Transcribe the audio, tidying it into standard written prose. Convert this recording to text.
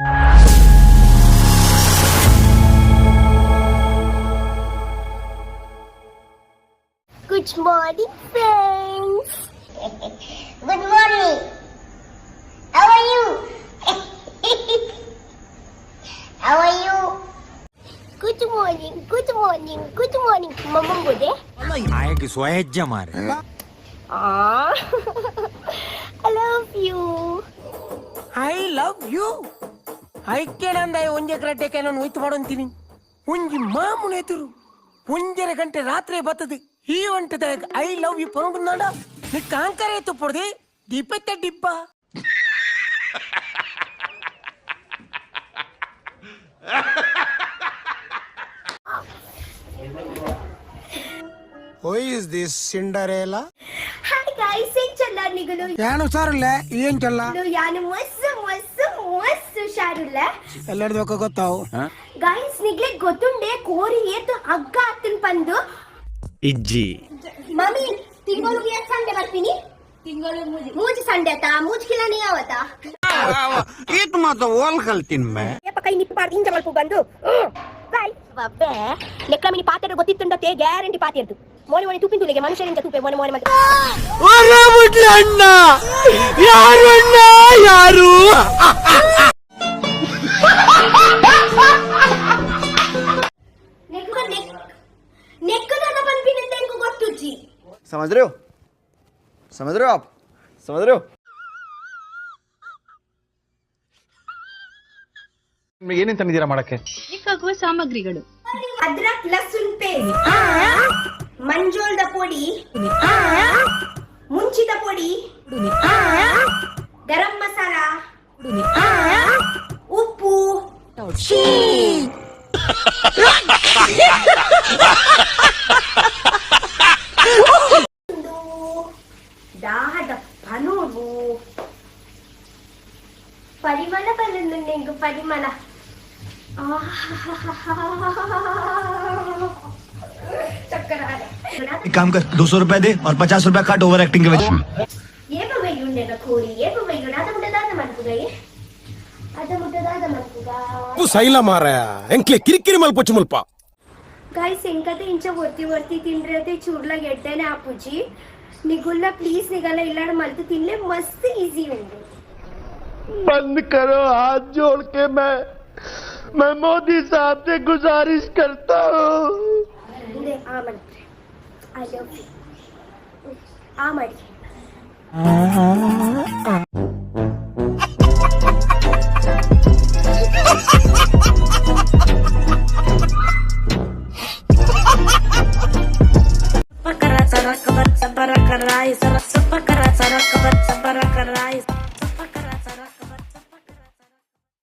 Good morning, friends. Good morning. How are you? How are you? Good morning. Good morning. Good morning. Mama bude? आए कि स्वयं मारे I love you. I love you ಐಕ್ಯನಂದ ಒಂಜೆ ಕರೆಕ್ಟಕ್ಕೆ ನಾನು ಒಯ್ತು ಮಾಡೋಂತೀನಿ ಒಂಜಿ ಮಾಮೂಲು ಎದುರು ಒಂಜರೆ ಗಂಟೆ ರಾತ್ರಿ ಬರ್ತದೆ ಈ ಒಂಟದ ಐ ಲವ್ ಯು ಪರೊಂಡು ನಾಡ ನೀ ಕಾಂಕರೆ ಎತ್ತು ಪೊಡ್ದೆ ಡಿಪ್ಪೆತ್ತ ಡಿಬ್ಬ Who is this Cinderella? Hi guys, ಏನ್ ಚಲ್ಲ ನಿಗಲು? ಏನು ಸಾರಲ್ಲ ಏನ್ ಚಲ್ಲ ಯಾನು ಮಸ್ತ್ ಹುಷಾರಿಲ್ಲ ಎಲ್ಲರಿಗೂ ಗೊತ್ತಾವು ಗೈಸ್ ನಿಗ್ಲೆ ಗೊತ್ತುಂಡೆ ಕೋರಿ ಏತು ಹಗ್ಗ ಹತ್ತಿನ ಬಂದು इज्जी ಮಮ್ಮಿ ತಿಂಗಳಿಗೆ ಎಷ್ಟು ಸಂಡೆ ಬರ್ತೀನಿ ಮೂಜಿ ಸಂಡೆ ಆತಾ ಮೂಜಿ ಕಿಲ ನೀ ಯಾವತ್ತಾ ಈತ್ ಮಾತು ಓಲ್ ಕಲ್ತೀನಿ ಮೇ ಏಪ ಕೈ ನಿಪ್ಪಾರ್ದು ಇಂಜ ಮಲ್ಪ ಬಂದು ಬೈ ಬಬ್ಬೆ ಲೆಕ್ಕ ಮಿನಿ ಪಾತ್ರೆ ಗೊತ್ತಿತ್ತುಂಡತೆ ಗ್ಯಾರಂಟಿ ಪಾತಿರ್ದು ಮೋನಿ ಮೋನಿ ತುಪ್ಪಿನ ತುಲಿಗೆ ಮನುಷ್ಯರಿಂದ ತುಪ್ಪೆ ಮೋನಿ ಮೋನಿ ಮತ್ತೆ ಅಣ್ಣ ಯಾರು ಅಣ್ಣ ಯಾರು समझ रहे हो आप समझ रहे हो ಏನೇನ್ ತಂದಿದ್ದೀರಾ ಮಾಡಕ್ಕೆ ಬೇಕಾಗುವ ಸಾಮಗ್ರಿಗಳು ಅದ್ರಕ್ ಲಸುನ್ ಪೇಸ್ಟ್ ಮಂಜೋಳದ ಪೊಡಿ ಮುಂಚಿದ ಪೊಡಿ ಗರಂ ಮಸಾಲ ಉಪ್ಪು ದಾಹದ ಪನೂರು ಪರಿಮಳ ಬರಲು ನಿಂಗು ಪರಿಮಳ एक काम कर 200 रुपए दे और 50 रुपए काट ओवर एक्टिंग के वजह ये बवई उंडेगा खोरी ये बवई उड़ा तो मुट्टा दादा मनपुगा ये आधा मुट्टा दादा मनपुगा तू सैला मारा ಎಂಕ್ಲೆ ಕಿರಿಕಿರಿ ಮಲ್ಪೊಚ್ಚು ಮಲ್ಪ गाइस इंकते इंच वर्ती तिंड्रे चूर्ला गेड्डेने आपुजी निगुल्ला प्लीज निगला इल्लाड मल्तु तिनले मस्त इजी उंडु बंद करो हाथ जोड़ के मैं मोदी साहब से गुजारिश करता हूँ आमन आई लव यू आ ಮಾಡಿ